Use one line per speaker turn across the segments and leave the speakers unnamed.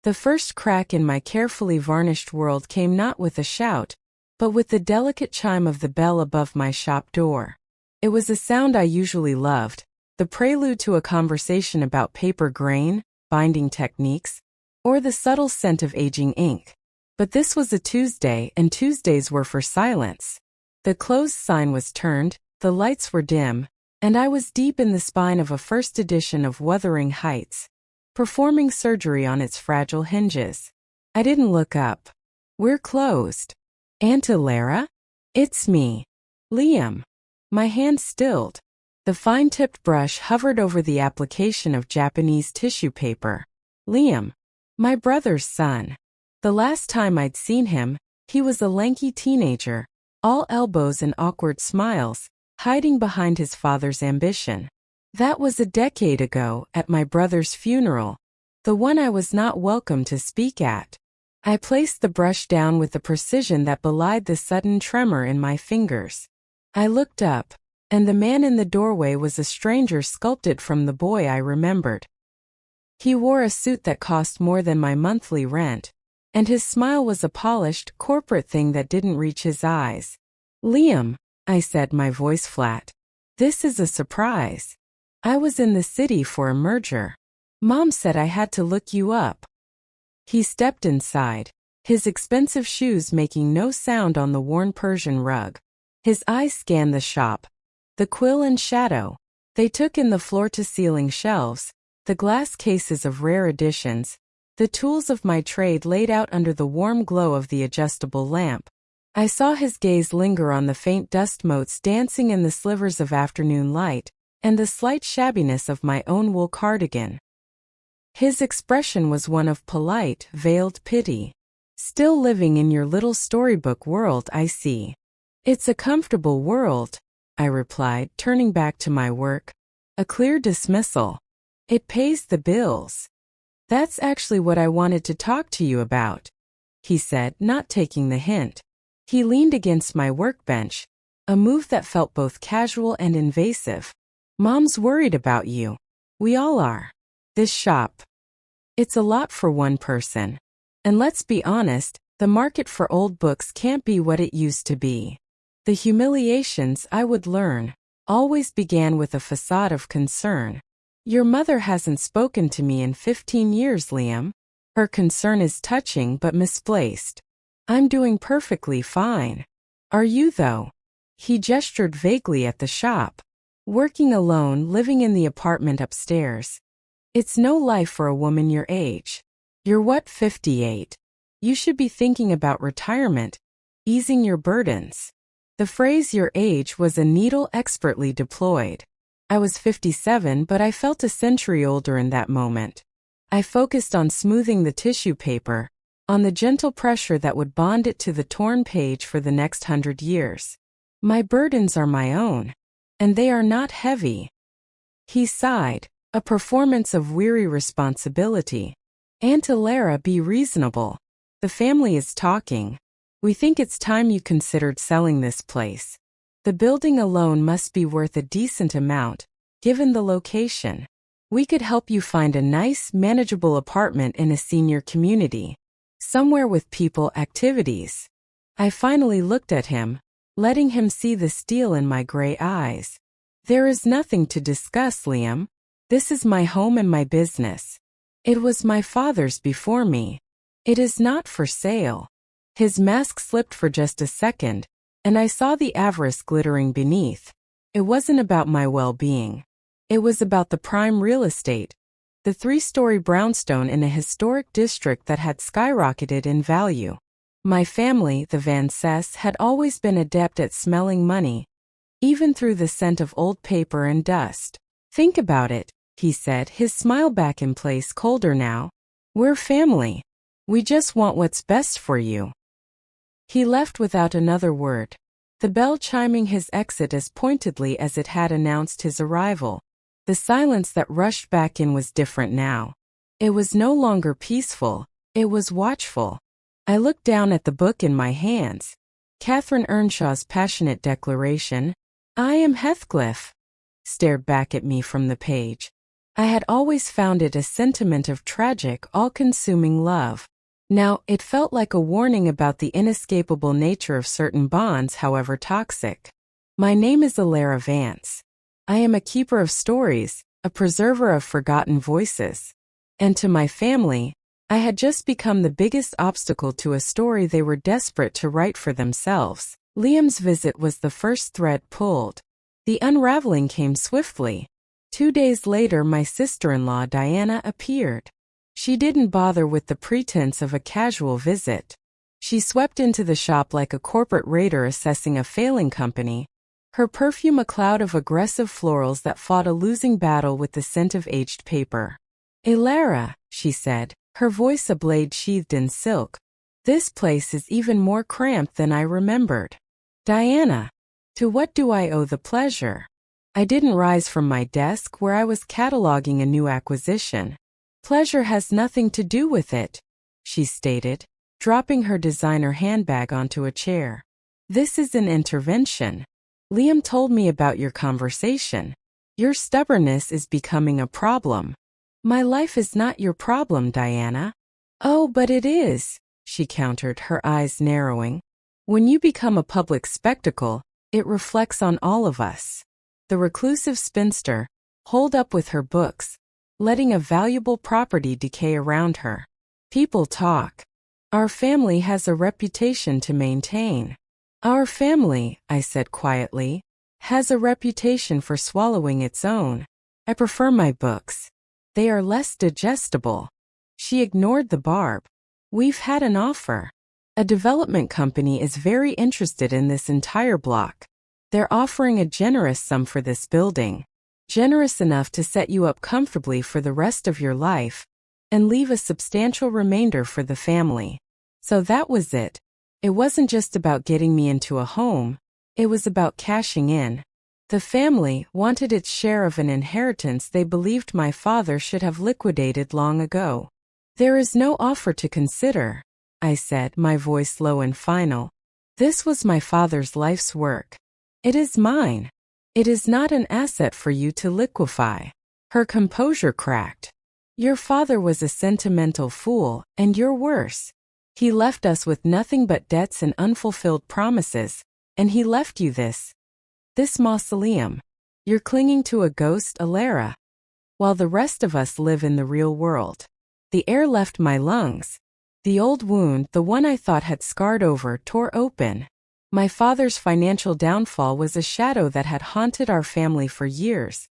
The first crack in my carefully varnished world came not with a shout, but with the delicate chime of the bell above my shop door. It was a sound I usually loved, the prelude to a conversation about paper grain, binding techniques, or the subtle scent of aging ink. But this was a Tuesday, and Tuesdays were for silence. The closed sign was turned, the lights were dim, and I was deep in the spine of a first edition of Wuthering Heights, performing surgery on its fragile hinges. I didn't look up. We're closed. Aunt Elara? It's me. Liam. My hand stilled. The fine-tipped brush hovered over the application of Japanese tissue paper. Liam. My brother's son. The last time I'd seen him, he was a lanky teenager, all elbows and awkward smiles, hiding behind his father's ambition. That was a decade ago, at my brother's funeral, the one I was not welcome to speak at. I placed the brush down with the precision that belied the sudden tremor in my fingers. I looked up, and the man in the doorway was a stranger sculpted from the boy I remembered. He wore a suit that cost more than my monthly rent, and his smile was a polished, corporate thing that didn't reach his eyes. Liam, I said, my voice flat. This is a surprise. I was in the city for a merger. Mom said I had to look you up. He stepped inside, his expensive shoes making no sound on the worn Persian rug. His eyes scanned the shop. The quill and shadow. They took in the floor-to-ceiling shelves, the glass cases of rare editions, the tools of my trade laid out under the warm glow of the adjustable lamp. I saw his gaze linger on the faint dust motes dancing in the slivers of afternoon light, and the slight shabbiness of my own wool cardigan. His expression was one of polite, veiled pity. Still living in your little storybook world, I see. It's a comfortable world, I replied, turning back to my work. A clear dismissal. It pays the bills. That's actually what I wanted to talk to you about, he said, not taking the hint. He leaned against my workbench, a move that felt both casual and invasive. Mom's worried about you. We all are. This shop. It's a lot for one person. And let's be honest, the market for old books can't be what it used to be. The humiliations I would learn always began with a facade of concern. Your mother hasn't spoken to me in 15 years, Liam. Her concern is touching but misplaced. I'm doing perfectly fine. Are you, though? He gestured vaguely at the shop. Working alone, living in the apartment upstairs. It's no life for a woman your age. You're what, 58? You should be thinking about retirement, easing your burdens. The phrase your age was a needle expertly deployed. I was 57, but I felt a century older in that moment. I focused on smoothing the tissue paper, on the gentle pressure that would bond it to the torn page for the next 100 years. My burdens are my own, and they are not heavy. He sighed, a performance of weary responsibility. Aunt Elara, be reasonable. The family is talking. We think it's time you considered selling this place. The building alone must be worth a decent amount, given the location. We could help you find a nice, manageable apartment in a senior community. Somewhere with people activities. I finally looked at him, letting him see the steel in my gray eyes. There is nothing to discuss, Liam. This is my home and my business. It was my father's before me. It is not for sale. His mask slipped for just a second, and I saw the avarice glittering beneath. It wasn't about my well-being. It was about the prime real estate, the 3-story brownstone in a historic district that had skyrocketed in value. My family, the Vances, had always been adept at smelling money, even through the scent of old paper and dust. Think about it, he said, his smile back in place, colder now. We're family. We just want what's best for you. He left without another word, the bell chiming his exit as pointedly as it had announced his arrival. The silence that rushed back in was different now. It was no longer peaceful, it was watchful. I looked down at the book in my hands. Catherine Earnshaw's passionate declaration, "I am Heathcliff," stared back at me from the page. I had always found it a sentiment of tragic, all-consuming love. Now, it felt like a warning about the inescapable nature of certain bonds, however toxic. My name is Elara Vance. I am a keeper of stories, a preserver of forgotten voices. And to my family, I had just become the biggest obstacle to a story they were desperate to write for themselves. Liam's visit was the first thread pulled. The unraveling came swiftly. 2 days later, my sister-in-law Diana appeared. She didn't bother with the pretense of a casual visit. She swept into the shop like a corporate raider assessing a failing company, her perfume a cloud of aggressive florals that fought a losing battle with the scent of aged paper. "Elara," she said, her voice a blade sheathed in silk, "this place is even more cramped than I remembered." "Diana, to what do I owe the pleasure?" I didn't rise from my desk where I was cataloging a new acquisition. "Pleasure has nothing to do with it," she stated, dropping her designer handbag onto a chair. "This is an intervention. Liam told me about your conversation. Your stubbornness is becoming a problem." "My life is not your problem, Diana." "Oh, but it is," she countered, her eyes narrowing. "When you become a public spectacle, it reflects on all of us." The reclusive spinster, holed up with her books, letting a valuable property decay around her. "People talk. Our family has a reputation to maintain." "Our family," I said quietly, "has a reputation for swallowing its own. I prefer my books. They are less digestible." She ignored the barb. "We've had an offer. A development company is very interested in this entire block. They're offering a generous sum for this building. Generous enough to set you up comfortably for the rest of your life and leave a substantial remainder for the family." So that was it. It wasn't just about getting me into a home, it was about cashing in. The family wanted its share of an inheritance they believed my father should have liquidated long ago. "There is no offer to consider," I said, my voice low and final. "This was my father's life's work. It is mine. It is not an asset for you to liquefy." Her composure cracked. "Your father was a sentimental fool, and you're worse. He left us with nothing but debts and unfulfilled promises, and he left you this mausoleum. You're clinging to a ghost, Elara, while the rest of us live in the real world." The air left my lungs. The old wound, the one I thought had scarred over, tore open. My father's financial downfall was a shadow that had haunted our family for years,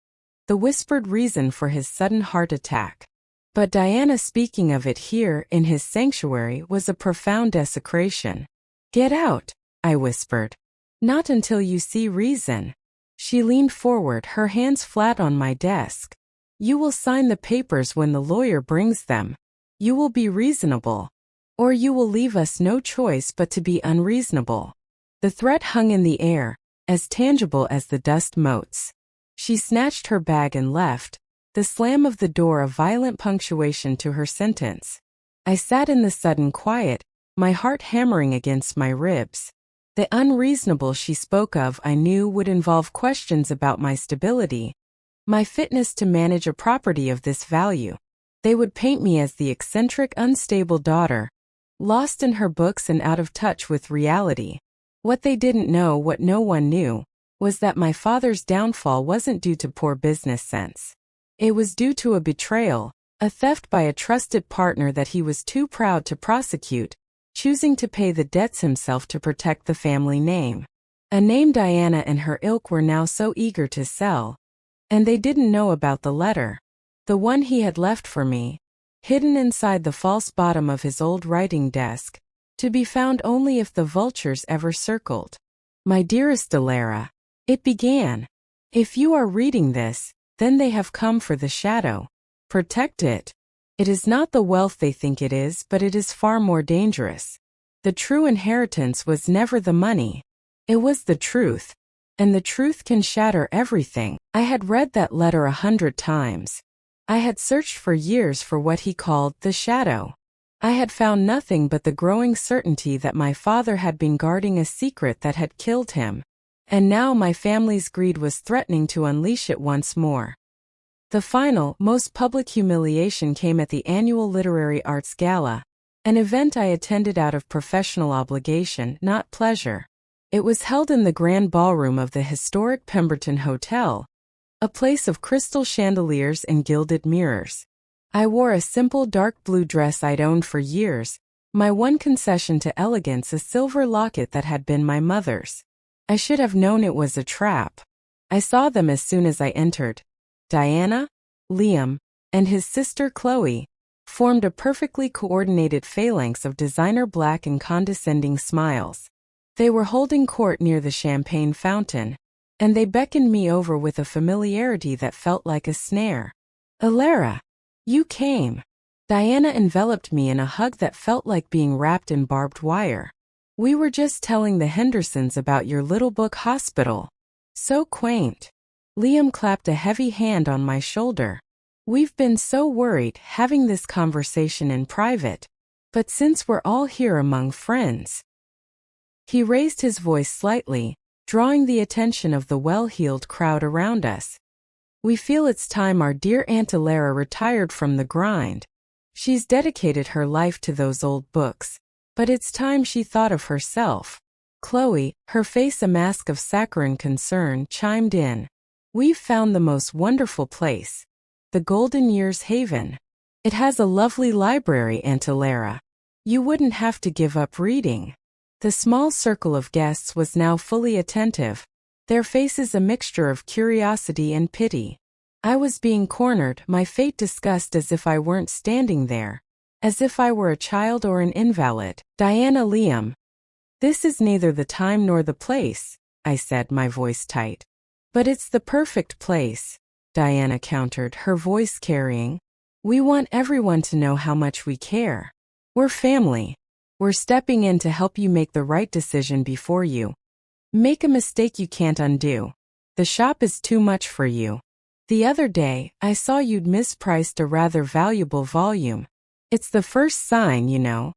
the whispered reason for his sudden heart attack. But Diana speaking of it here in his sanctuary was a profound desecration. "Get out," I whispered. "Not until you see reason." She leaned forward, her hands flat on my desk. "You will sign the papers when the lawyer brings them. You will be reasonable. Or you will leave us no choice but to be unreasonable." The threat hung in the air, as tangible as the dust motes. She snatched her bag and left, the slam of the door a violent punctuation to her sentence. I sat in the sudden quiet, my heart hammering against my ribs. The unreasonable she spoke of I knew would involve questions about my stability, my fitness to manage a property of this value. They would paint me as the eccentric, unstable daughter, lost in her books and out of touch with reality. What they didn't know, what no one knew, was that my father's downfall wasn't due to poor business sense. It was due to a betrayal, a theft by a trusted partner that he was too proud to prosecute, choosing to pay the debts himself to protect the family name. A name Diana and her ilk were now so eager to sell. And they didn't know about the letter. The one he had left for me, hidden inside the false bottom of his old writing desk, to be found only if the vultures ever circled. "My dearest Elara," it began, "if you are reading this, then they have come for the shadow. Protect it. It is not the wealth they think it is, but it is far more dangerous. The true inheritance was never the money. It was the truth. And the truth can shatter everything." I had read that letter 100 times. I had searched for years for what he called the shadow. I had found nothing but the growing certainty that my father had been guarding a secret that had killed him. And now my family's greed was threatening to unleash it once more. The final, most public humiliation came at the annual Literary Arts Gala, an event I attended out of professional obligation, not pleasure. It was held in the grand ballroom of the historic Pemberton Hotel, a place of crystal chandeliers and gilded mirrors. I wore a simple dark blue dress I'd owned for years, my one concession to elegance a silver locket that had been my mother's. I should have known it was a trap. I saw them as soon as I entered. Diana, Liam, and his sister Chloe formed a perfectly coordinated phalanx of designer black and condescending smiles. They were holding court near the champagne fountain, and they beckoned me over with a familiarity that felt like a snare. "Elara, you came." Diana enveloped me in a hug that felt like being wrapped in barbed wire. "We were just telling the Hendersons about your little book hospital. So quaint." Liam clapped a heavy hand on my shoulder. "We've been so worried having this conversation in private, but since we're all here among friends." He raised his voice slightly, drawing the attention of the well-heeled crowd around us. "We feel it's time our dear Aunt Elara retired from the grind. She's dedicated her life to those old books, but it's time she thought of herself." Chloe, her face a mask of saccharine concern, chimed in. "We've found the most wonderful place. The Golden Years Haven. It has a lovely library, Aunt Elara. You wouldn't have to give up reading." The small circle of guests was now fully attentive, their faces a mixture of curiosity and pity. I was being cornered, my fate discussed as if I weren't standing there, as if I were a child or an invalid. "Diana, Liam. This is neither the time nor the place," I said, my voice tight. "But it's the perfect place," Diana countered, her voice carrying. "We want everyone to know how much we care. We're family. We're stepping in to help you make the right decision before you make a mistake you can't undo. The shop is too much for you. The other day, I saw you'd mispriced a rather valuable volume. It's the first sign, you know."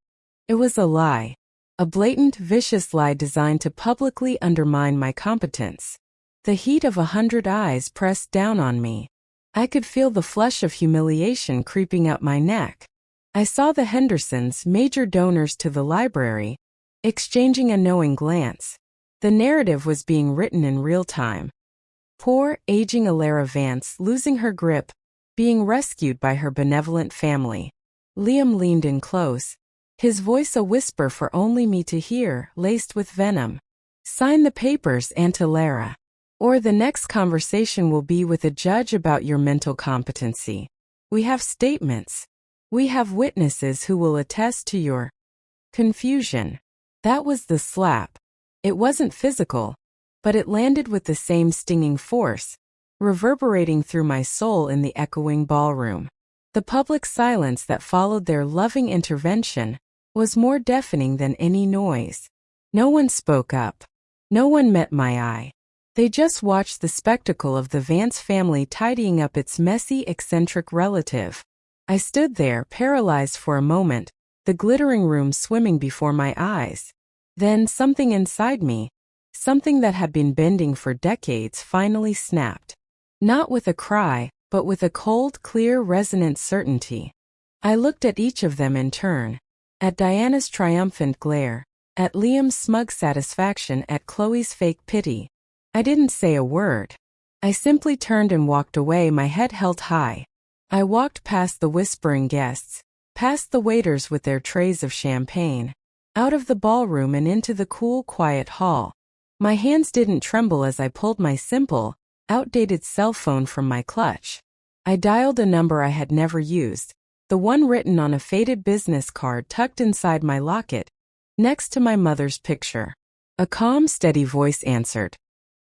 It was a lie. A blatant, vicious lie designed to publicly undermine my competence. The heat of 100 eyes pressed down on me. I could feel the flush of humiliation creeping up my neck. I saw the Hendersons, major donors to the library, exchanging a knowing glance. The narrative was being written in real time. Poor, aging Elara Vance losing her grip, being rescued by her benevolent family. Liam leaned in close, his voice a whisper for only me to hear, laced with venom. "Sign the papers, Aunt Elara, or the next conversation will be with a judge about your mental competency. We have statements. We have witnesses who will attest to your confusion." That was the slap. It wasn't physical, but it landed with the same stinging force, reverberating through my soul in the echoing ballroom. The public silence that followed their loving intervention was more deafening than any noise. No one spoke up. No one met my eye. They just watched the spectacle of the Vance family tidying up its messy, eccentric relative. I stood there, paralyzed for a moment, the glittering room swimming before my eyes. Then something inside me, something that had been bending for decades, finally snapped. Not with a cry, but with a cold, clear, resonant certainty. I looked at each of them in turn. At Diana's triumphant glare, at Liam's smug satisfaction, at Chloe's fake pity. I didn't say a word. I simply turned and walked away, my head held high. I walked past the whispering guests, past the waiters with their trays of champagne, out of the ballroom and into the cool, quiet hall. My hands didn't tremble as I pulled my simple, outdated cell phone from my clutch. I dialed a number I had never used, the one written on a faded business card tucked inside my locket, next to my mother's picture. A calm, steady voice answered.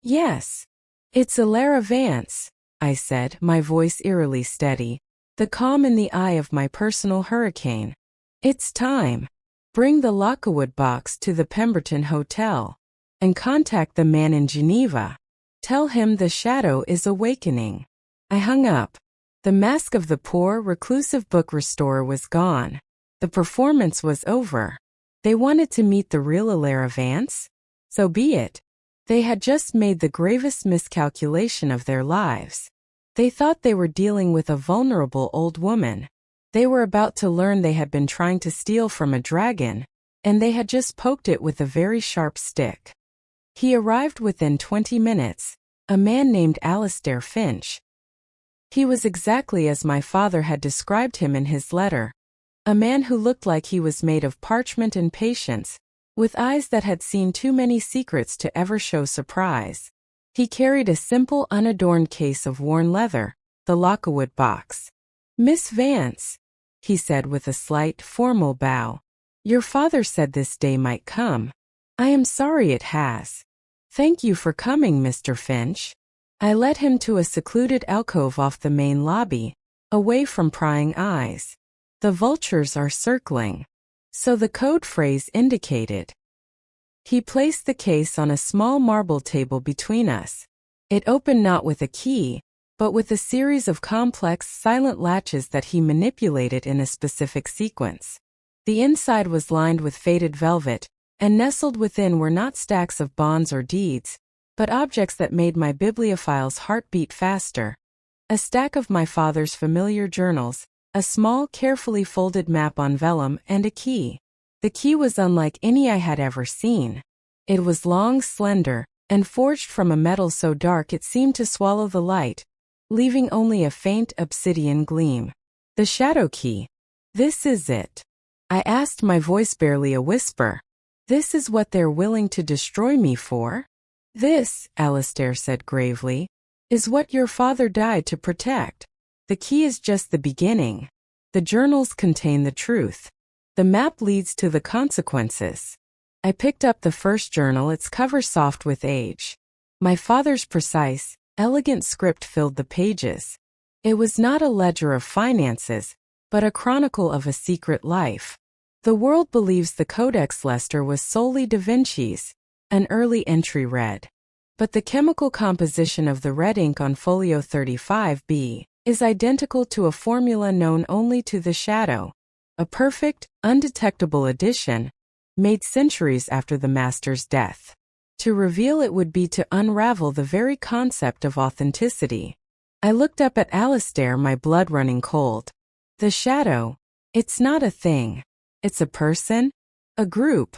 "Yes. It's Elara Vance," I said, my voice eerily steady, the calm in the eye of my personal hurricane. "It's time. Bring the Lockwood box to the Pemberton Hotel, and contact the man in Geneva. Tell him the shadow is awakening." I hung up. The mask of the poor, reclusive book restorer was gone. The performance was over. They wanted to meet the real Elara Vance? So be it. They had just made the gravest miscalculation of their lives. They thought they were dealing with a vulnerable old woman. They were about to learn they had been trying to steal from a dragon, and they had just poked it with a very sharp stick. He arrived within 20 minutes, a man named Alistair Finch. He was exactly as my father had described him in his letter, a man who looked like he was made of parchment and patience, with eyes that had seen too many secrets to ever show surprise. He carried a simple, unadorned case of worn leather, the Lockwood box. "Miss Vance," he said with a slight, formal bow, "your father said this day might come. I am sorry it has. Thank you for coming, Mr. Finch." I led him to a secluded alcove off the main lobby, away from prying eyes. "The vultures are circling," so the code phrase indicated. He placed the case on a small marble table between us. It opened not with a key, but with a series of complex, silent latches that he manipulated in a specific sequence. The inside was lined with faded velvet, and nestled within were not stacks of bonds or deeds, but objects that made my bibliophile's heart beat faster. A stack of my father's familiar journals, a small, carefully folded map on vellum, and a key. The key was unlike any I had ever seen. It was long, slender, and forged from a metal so dark it seemed to swallow the light, leaving only a faint obsidian gleam. "The shadow key. This is it," I asked, my voice barely a whisper. "This is what they're willing to destroy me for?" "This," Alistair said gravely, "is what your father died to protect. The key is just the beginning. The journals contain the truth. The map leads to the consequences." I picked up the first journal, its cover soft with age. My father's precise, elegant script filled the pages. It was not a ledger of finances, but a chronicle of a secret life. "The world believes the Codex Leicester was solely Da Vinci's," an early entry read. "But the chemical composition of the red ink on folio 35b is identical to a formula known only to the Shadow, a perfect, undetectable addition, made centuries after the master's death. To reveal it would be to unravel the very concept of authenticity." I looked up at Alistair, my blood running cold. "The Shadow, it's not a thing. It's a person, a group.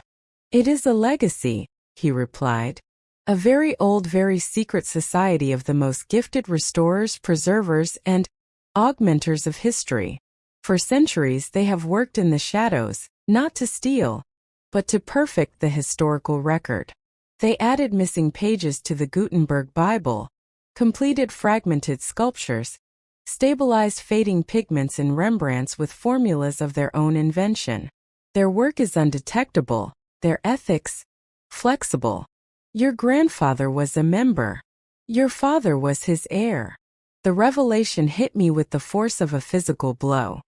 It is a legacy," he replied. "A very old, very secret society of the most gifted restorers, preservers, and augmenters of history. For centuries they have worked in the shadows, not to steal, but to perfect the historical record. They added missing pages to the Gutenberg Bible, completed fragmented sculptures, stabilized fading pigments in Rembrandts with formulas of their own invention. Their work is undetectable, their ethics flexible. Your grandfather was a member. Your father was his heir." The revelation hit me with the force of a physical blow.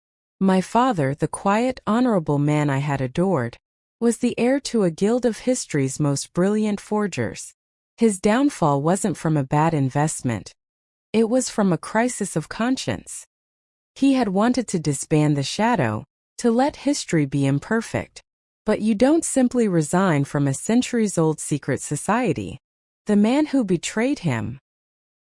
My father, the quiet, honorable man I had adored, was the heir to a guild of history's most brilliant forgers. His downfall wasn't from a bad investment. It was from a crisis of conscience. He had wanted to disband the Shadow, to let history be imperfect. But you don't simply resign from a centuries-old secret society. The man who betrayed him.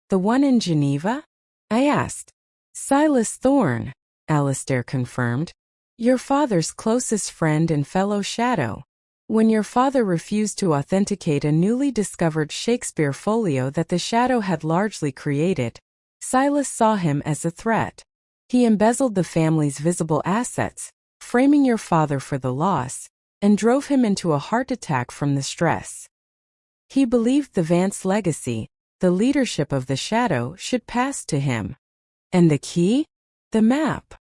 "The one in Geneva?" I asked. "Silas Thorne," Alistair confirmed. "Your father's closest friend and fellow Shadow. When your father refused to authenticate a newly discovered Shakespeare folio that the Shadow had largely created, Silas saw him as a threat. He embezzled the family's visible assets, framing your father for the loss, and drove him into a heart attack from the stress. He believed the Vance legacy, the leadership of the Shadow, should pass to him. And the key? The map.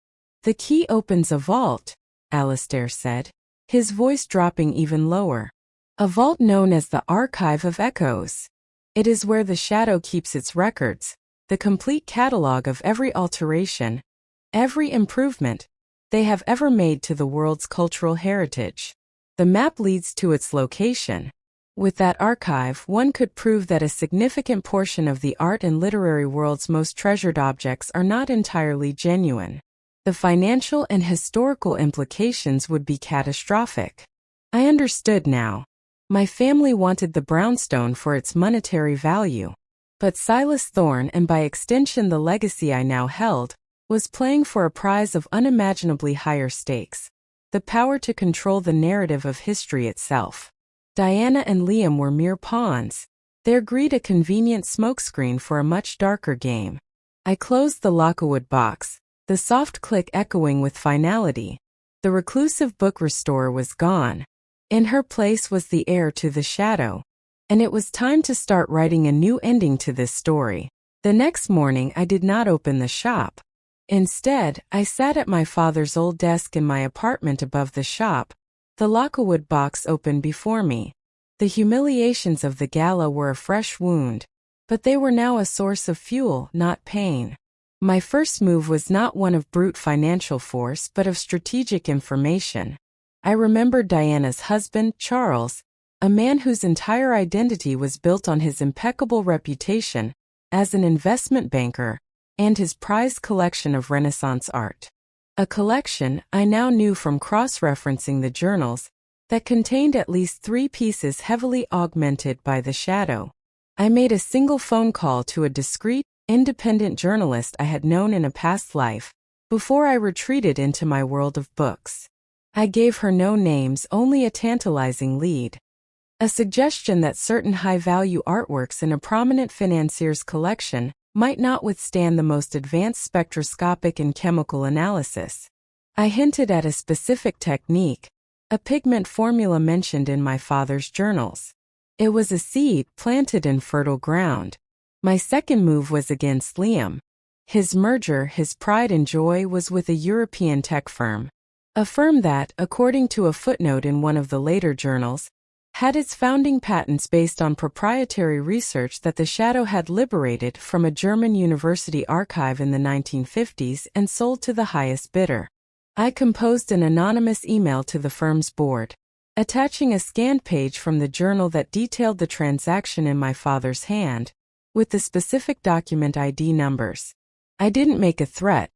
The key opens a vault," Alistair said, his voice dropping even lower. "A vault known as the Archive of Echoes. It is where the Shadow keeps its records, the complete catalog of every alteration, every improvement they have ever made to the world's cultural heritage. The map leads to its location. With that archive, one could prove that a significant portion of the art and literary world's most treasured objects are not entirely genuine. The financial and historical implications would be catastrophic." I understood now. My family wanted the brownstone for its monetary value. But Silas Thorne, and by extension the legacy I now held, was playing for a prize of unimaginably higher stakes: the power to control the narrative of history itself. Diana and Liam were mere pawns, their greed a convenient smokescreen for a much darker game. I closed the Lockwood box, the soft click echoing with finality. The reclusive book restorer was gone. In her place was the heir to the shadow. And it was time to start writing a new ending to this story. The next morning I did not open the shop. Instead, I sat at my father's old desk in my apartment above the shop, the Lockwood box open before me. The humiliations of the gala were a fresh wound, but they were now a source of fuel, not pain. My first move was not one of brute financial force but of strategic information. I remembered Diana's husband, Charles, a man whose entire identity was built on his impeccable reputation as an investment banker and his prized collection of Renaissance art. A collection, I now knew from cross-referencing the journals, that contained at least 3 pieces heavily augmented by the shadow. I made a single phone call to a discreet, independent journalist I had known in a past life, before I retreated into my world of books. I gave her no names, only a tantalizing lead. A suggestion that certain high-value artworks in a prominent financier's collection might not withstand the most advanced spectroscopic and chemical analysis. I hinted at a specific technique, a pigment formula mentioned in my father's journals. It was a seed planted in fertile ground. My second move was against Liam. His merger, his pride and joy, was with a European tech firm. A firm that, according to a footnote in one of the later journals, had its founding patents based on proprietary research that the shadow had liberated from a German university archive in the 1950s and sold to the highest bidder. I composed an anonymous email to the firm's board, attaching a scanned page from the journal that detailed the transaction in my father's hand, with the specific document ID numbers. I didn't make a threat.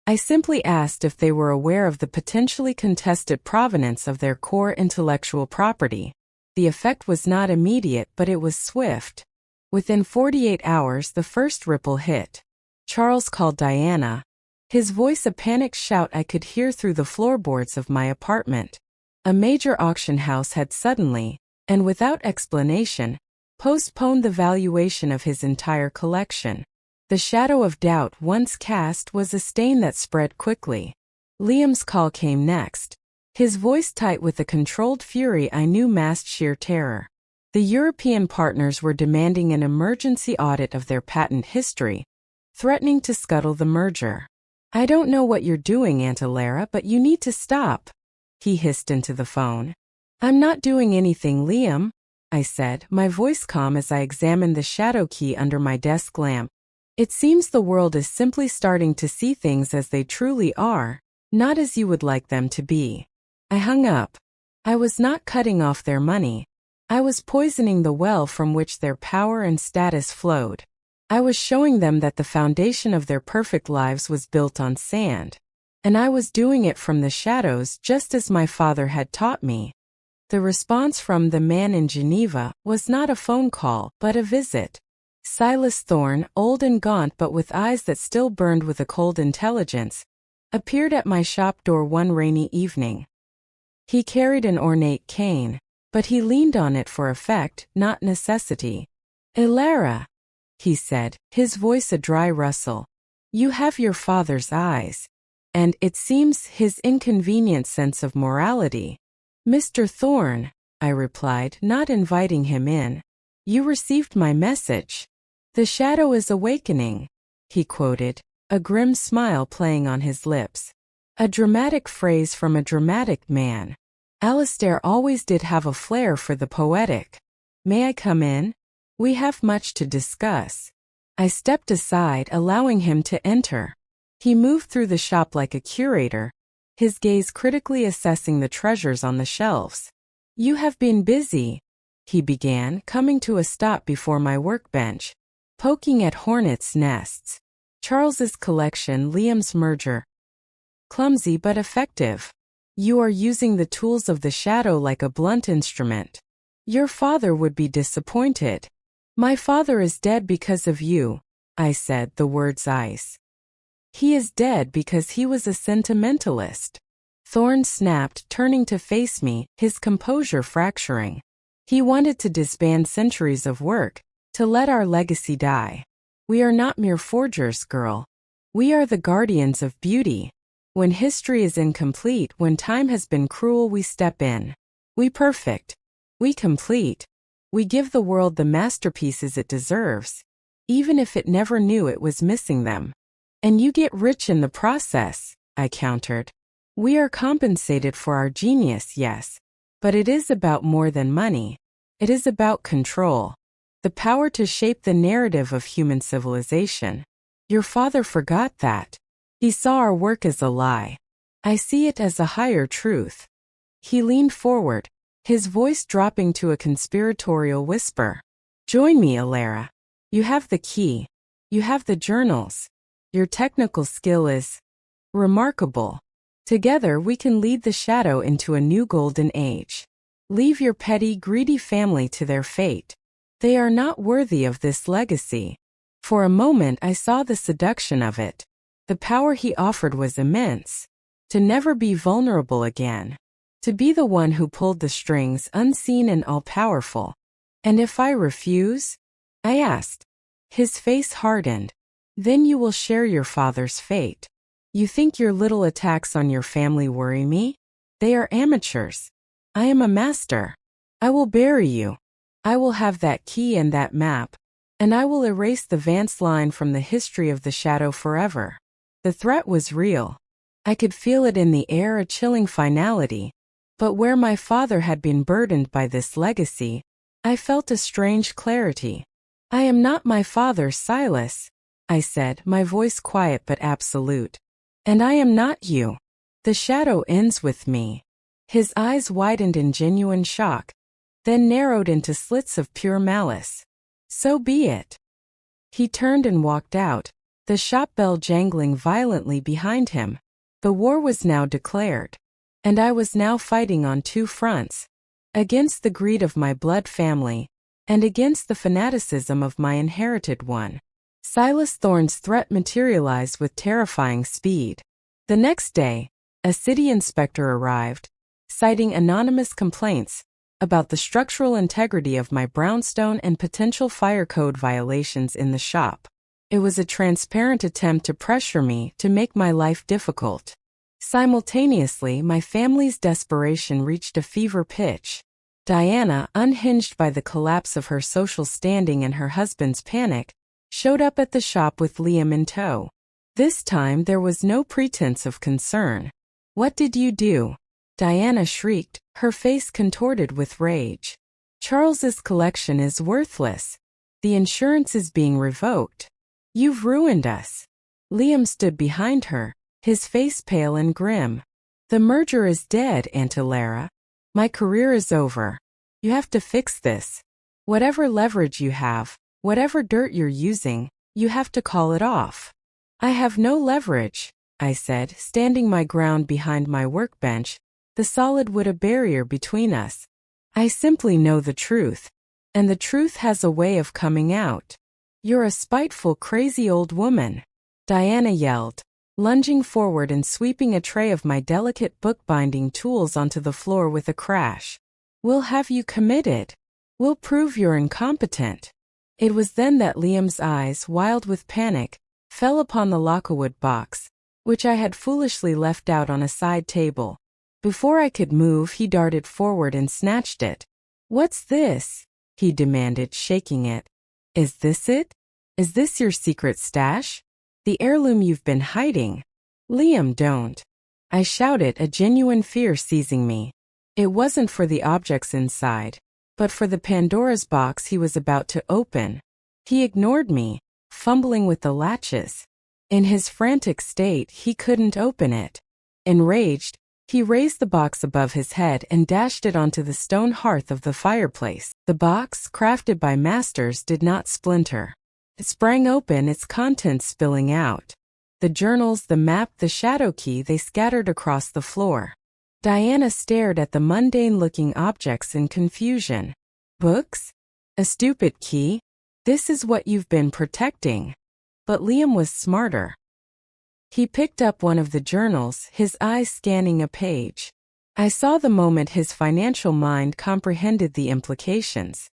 I simply asked if they were aware of the potentially contested provenance of their core intellectual property. The effect was not immediate, but it was swift. Within 48 hours, the first ripple hit. Charles called Diana, his voice a panicked shout I could hear through the floorboards of my apartment. A major auction house had suddenly, and without explanation, postponed the valuation of his entire collection. The shadow of doubt once cast was a stain that spread quickly. Liam's call came next, his voice tight with a controlled fury I knew masked sheer terror. The European partners were demanding an emergency audit of their patent history, threatening to scuttle the merger. "I don't know what you're doing, Aunt Elara, but you need to stop," he hissed into the phone. "I'm not doing anything, Liam," I said, my voice calm as I examined the shadow key under my desk lamp. "It seems the world is simply starting to see things as they truly are, not as you would like them to be." I hung up. I was not cutting off their money. I was poisoning the well from which their power and status flowed. I was showing them that the foundation of their perfect lives was built on sand. And I was doing it from the shadows, just as my father had taught me. The response from the man in Geneva was not a phone call, but a visit. Silas Thorne, old and gaunt but with eyes that still burned with a cold intelligence, appeared at my shop door one rainy evening. He carried an ornate cane, but he leaned on it for effect, not necessity. "Elara," he said, his voice a dry rustle, "you have your father's eyes, and, it seems, his inconvenient sense of morality." "Mr. Thorne," I replied, not inviting him in, "you received my message. 'The shadow is awakening,'" he quoted, a grim smile playing on his lips. A dramatic phrase from a dramatic man. Alistair always did have a flair for the poetic. "May I come in? We have much to discuss." I stepped aside, allowing him to enter. He moved through the shop like a curator, his gaze critically assessing the treasures on the shelves. "You have been busy," he began, coming to a stop before my workbench, "poking at hornets' nests. Charles's collection, Liam's merger. Clumsy but effective. You are using the tools of the shadow like a blunt instrument. Your father would be disappointed." My father is dead because of you, I said, the words ice. He is dead because he was a sentimentalist. Thorn snapped, turning to face me, his composure fracturing. He wanted to disband centuries of work, to let our legacy die. We are not mere forgers, girl. We are the guardians of beauty. When history is incomplete, when time has been cruel, we step in. We perfect. We complete. We give the world the masterpieces it deserves, even if it never knew it was missing them. And you get rich in the process, I countered. We are compensated for our genius, yes. But it is about more than money. It is about control. The power to shape the narrative of human civilization. Your father forgot that. He saw our work as a lie. I see it as a higher truth. He leaned forward, his voice dropping to a conspiratorial whisper. Join me, Elara. You have the key. You have the journals. Your technical skill is remarkable. Together we can lead the shadow into a new golden age. Leave your petty, greedy family to their fate. They are not worthy of this legacy. For a moment I saw the seduction of it. The power he offered was immense. To never be vulnerable again. To be the one who pulled the strings, unseen and all-powerful. And if I refuse? I asked. His face hardened. Then you will share your father's fate. You think your little attacks on your family worry me? They are amateurs. I am a master. I will bury you. I will have that key and that map, and I will erase the Vance line from the history of the shadow forever. The threat was real. I could feel it in the air, a chilling finality. But where my father had been burdened by this legacy, I felt a strange clarity. I am not my father, Silas, I said, my voice quiet but absolute. And I am not you. The shadow ends with me. His eyes widened in genuine shock, then narrowed into slits of pure malice. So be it. He turned and walked out, the shop bell jangling violently behind him. The war was now declared. And I was now fighting on two fronts. Against the greed of my blood family, and against the fanaticism of my inherited one. Silas Thorne's threat materialized with terrifying speed. The next day, a city inspector arrived, citing anonymous complaints about the structural integrity of my brownstone and potential fire code violations in the shop. It was a transparent attempt to pressure me to make my life difficult. Simultaneously, my family's desperation reached a fever pitch. Diana, unhinged by the collapse of her social standing and her husband's panic, showed up at the shop with Liam in tow. This time there was no pretense of concern. What did you do? Diana shrieked, her face contorted with rage. Charles's collection is worthless. The insurance is being revoked. You've ruined us. Liam stood behind her, his face pale and grim. The merger is dead, Aunt Elara. My career is over. You have to fix this. Whatever leverage you have, whatever dirt you're using, you have to call it off. I have no leverage, I said, standing my ground behind my workbench, the solid wood a barrier between us. I simply know the truth. And the truth has a way of coming out. You're a spiteful, crazy old woman, Diana yelled, lunging forward and sweeping a tray of my delicate bookbinding tools onto the floor with a crash. We'll have you committed. We'll prove you're incompetent. It was then that Liam's eyes, wild with panic, fell upon the lacquerwood box, which I had foolishly left out on a side table. Before I could move, he darted forward and snatched it. What's this? He demanded, shaking it. Is this it? Is this your secret stash? The heirloom you've been hiding? Liam, don't. I shouted, a genuine fear seizing me. It wasn't for the objects inside, but for the Pandora's box he was about to open. He ignored me, fumbling with the latches. In his frantic state, he couldn't open it. Enraged, he raised the box above his head and dashed it onto the stone hearth of the fireplace. The box, crafted by masters, did not splinter. It sprang open, its contents spilling out. The journals, the map, the shadow key, they scattered across the floor. Diana stared at the mundane-looking objects in confusion. Books? A stupid key? This is what you've been protecting. But Liam was smarter. He picked up one of the journals, his eyes scanning a page. I saw the moment his financial mind comprehended the implications.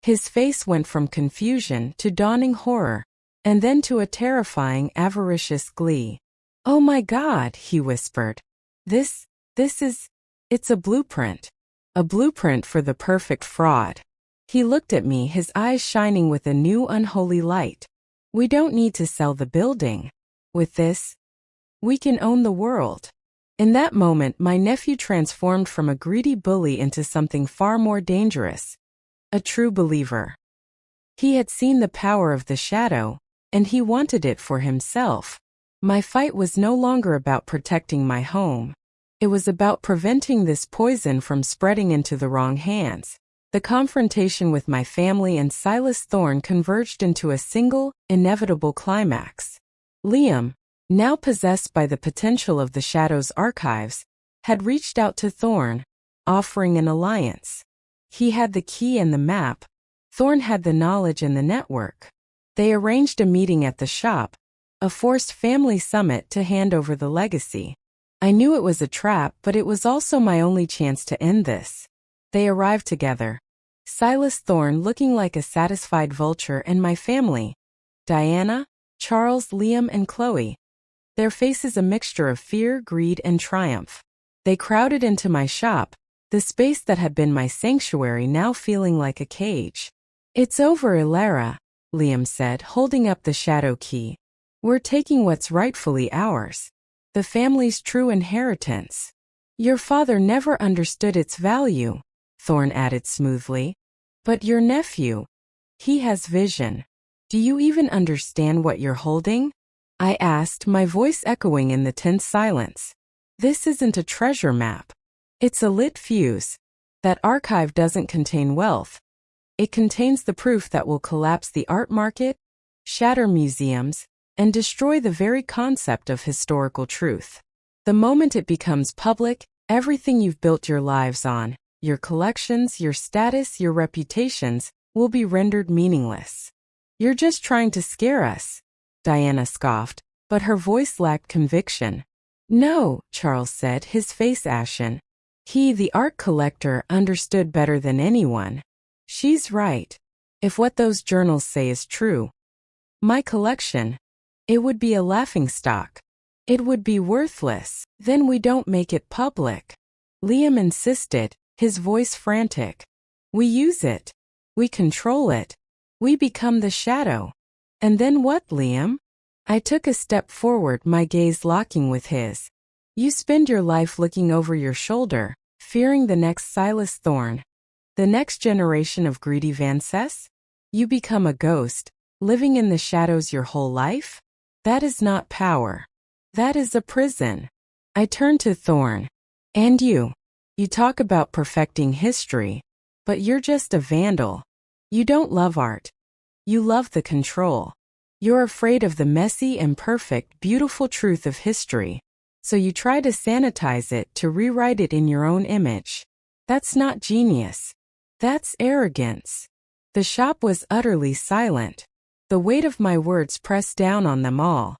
His face went from confusion to dawning horror, and then to a terrifying, avaricious glee. "Oh my God," he whispered. It's a blueprint. A blueprint for the perfect fraud." He looked at me, his eyes shining with a new unholy light. "We don't need to sell the building. With this, we can own the world." In that moment, my nephew transformed from a greedy bully into something far more dangerous. A true believer. He had seen the power of the shadow, and he wanted it for himself. My fight was no longer about protecting my home. It was about preventing this poison from spreading into the wrong hands. The confrontation with my family and Silas Thorne converged into a single, inevitable climax. Liam, now possessed by the potential of the Shadow's archives, had reached out to Thorne, offering an alliance. He had the key and the map. Thorne had the knowledge and the network. They arranged a meeting at the shop, a forced family summit to hand over the legacy. I knew it was a trap, but it was also my only chance to end this. They arrived together. Silas Thorne looking like a satisfied vulture, and my family. Diana, Charles, Liam, and Chloe. Their faces a mixture of fear, greed, and triumph. They crowded into my shop, the space that had been my sanctuary now feeling like a cage. "It's over, Elara," Liam said, holding up the shadow key. "We're taking what's rightfully ours. The family's true inheritance. Your father never understood its value," Thorne added smoothly. "But your nephew, he has vision. Do you even understand what you're holding?" I asked, my voice echoing in the tense silence. "This isn't a treasure map. It's a lit fuse. That archive doesn't contain wealth. It contains the proof that will collapse the art market, shatter museums, and destroy the very concept of historical truth. The moment it becomes public, everything you've built your lives on, your collections, your status, your reputations, will be rendered meaningless." "You're just trying to scare us," Diana scoffed, but her voice lacked conviction. "No," Charles said, his face ashen. He, the art collector, understood better than anyone. "She's right. If what those journals say is true, my collection, it would be a laughingstock. It would be worthless. Then we don't make it public," Liam insisted, his voice frantic. "We use it. We control it. We become the shadow. And then what, Liam?" I took a step forward, my gaze locking with his. "You spend your life looking over your shoulder, fearing the next Silas Thorne, the next generation of greedy Vances? You become a ghost, living in the shadows your whole life? That is not power. That is a prison." I turned to Thorne. "And you? You talk about perfecting history, but you're just a vandal. You don't love art. You love the control. You're afraid of the messy, imperfect, beautiful truth of history, so you try to sanitize it, to rewrite it in your own image. That's not genius. That's arrogance." The shop was utterly silent. The weight of my words pressed down on them all.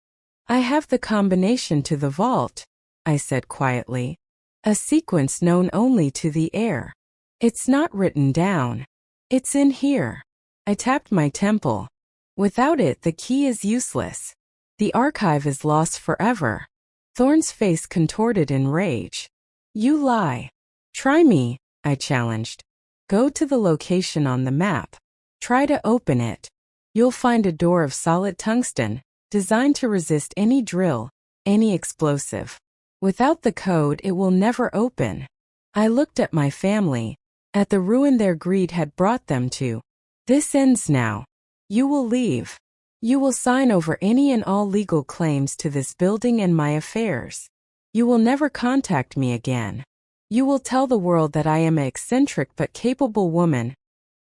"I have the combination to the vault," I said quietly. "A sequence known only to the heir. It's not written down. It's in here." I tapped my temple. "Without it, the key is useless. The archive is lost forever." Thorne's face contorted in rage. "You lie." "Try me," I challenged. "Go to the location on the map. Try to open it. You'll find a door of solid tungsten, designed to resist any drill, any explosive. Without the code, it will never open." I looked at my family, at the ruin their greed had brought them to. "This ends now. You will leave. You will sign over any and all legal claims to this building and my affairs. You will never contact me again. You will tell the world that I am an eccentric but capable woman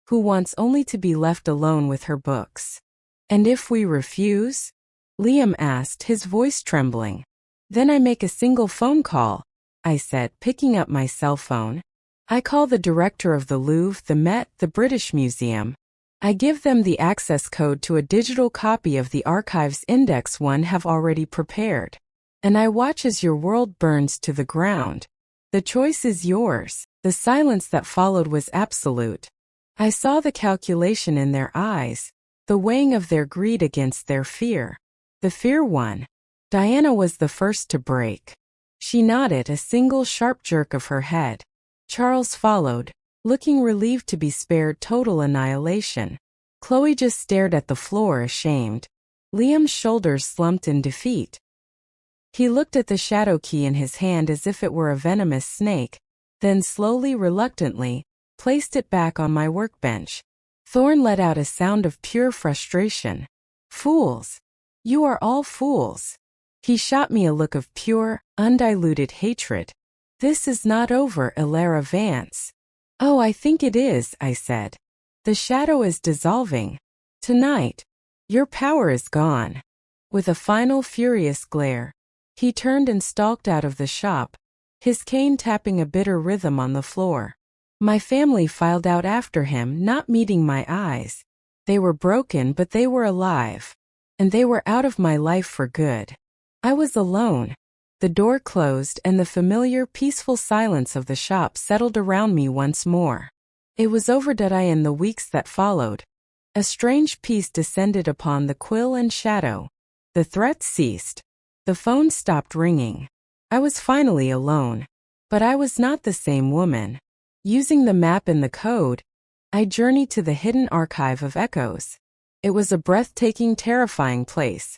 who wants only to be left alone with her books." "And if we refuse?" Liam asked, his voice trembling. "Then I make a single phone call," I said, picking up my cell phone. "I call the director of the Louvre, the Met, the British Museum. I give them the access code to a digital copy of the archive's index one have already prepared. And I watch as your world burns to the ground. The choice is yours. The silence that followed was absolute. I saw the calculation in their eyes, the weighing of their greed against their fear. The fear won. Diana was the first to break. She nodded, a single sharp jerk of her head. Charles followed, looking relieved to be spared total annihilation. Chloe just stared at the floor, ashamed. Liam's shoulders slumped in defeat. He looked at the shadow key in his hand as if it were a venomous snake, then slowly, reluctantly, placed it back on my workbench. Thorne let out a sound of pure frustration. Fools! You are all fools! He shot me a look of pure, undiluted hatred. This is not over, Elara Vance. Oh, I think it is, I said. The shadow is dissolving. Tonight. Your power is gone. With a final furious glare, he turned and stalked out of the shop, his cane tapping a bitter rhythm on the floor. My family filed out after him, not meeting my eyes. They were broken, but they were alive. And they were out of my life for good. I was alone. The door closed and the familiar, peaceful silence of the shop settled around me once more. It was over. In the weeks that followed, a strange peace descended upon the quill and shadow. The threats ceased. The phone stopped ringing. I was finally alone. But I was not the same woman. Using the map and the code, I journeyed to the hidden archive of echoes. It was a breathtaking, terrifying place.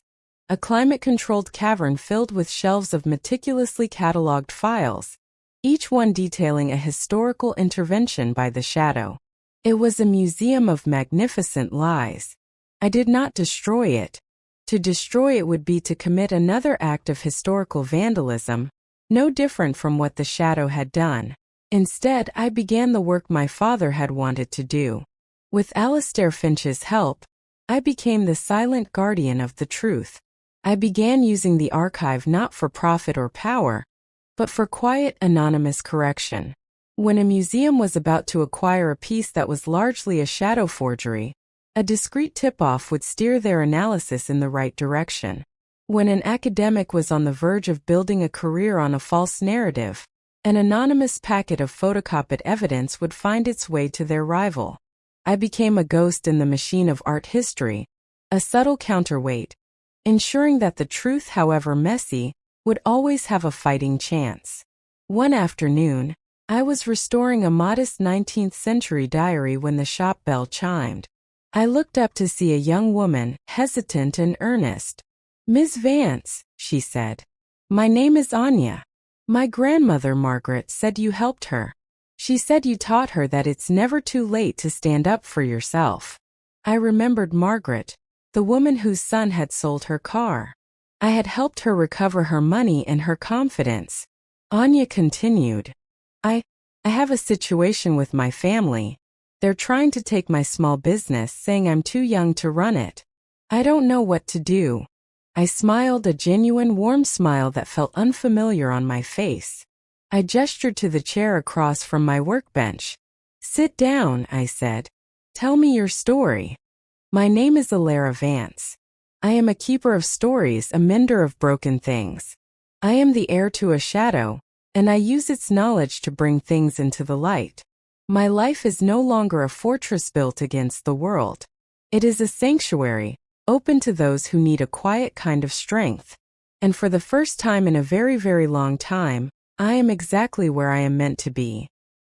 A climate-controlled cavern filled with shelves of meticulously catalogued files, each one detailing a historical intervention by the shadow. It was a museum of magnificent lies. I did not destroy it. To destroy it would be to commit another act of historical vandalism, no different from what the shadow had done. Instead, I began the work my father had wanted to do. With Alistair Finch's help, I became the silent guardian of the truth. I began using the archive not for profit or power, but for quiet, anonymous correction. When a museum was about to acquire a piece that was largely a shadow forgery, a discreet tip-off would steer their analysis in the right direction. When an academic was on the verge of building a career on a false narrative, an anonymous packet of photocopied evidence would find its way to their rival. I became a ghost in the machine of art history, a subtle counterweight, ensuring that the truth, however messy, would always have a fighting chance. One afternoon, I was restoring a modest 19th-century diary when the shop bell chimed. I looked up to see a young woman, hesitant and earnest. "Miss Vance," she said. "My name is Anya. My grandmother, Margaret, said you helped her. She said you taught her that it's never too late to stand up for yourself." I remembered Margaret, the woman whose son had sold her car. I had helped her recover her money and her confidence. Anya continued. I have a situation with my family. They're trying to take my small business, saying I'm too young to run it. I don't know what to do." I smiled, a genuine warm smile that felt unfamiliar on my face. I gestured to the chair across from my workbench. "Sit down," I said. "Tell me your story." "My name is Elara Vance. I am a keeper of stories, a mender of broken things. I am the heir to a shadow, and I use its knowledge to bring things into the light. My life is no longer a fortress built against the world. It is a sanctuary, open to those who need a quiet kind of strength. And for the first time in a very, very long time, I am exactly where I am meant to be."